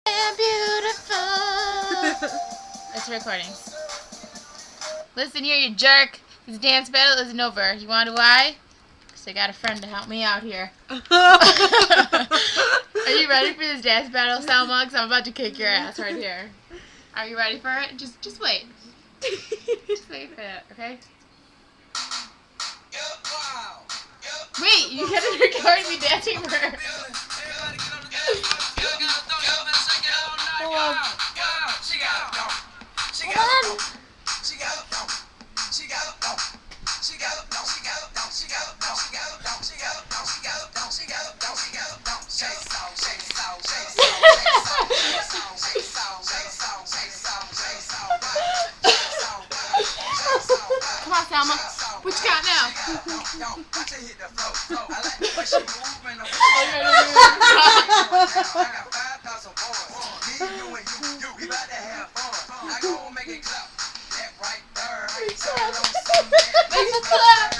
And beautiful. It's recording. Listen here, you jerk. This dance battle isn't over. You want to know why? Because I got a friend to help me out here. Are you ready for this dance battle, Selma? Because I'm about to kick your ass right here. Are you ready for it? Just wait. Just wait for it, okay? Wait, you gotta record me dancing for her. Come on, Selma. What you got now? Make a clap.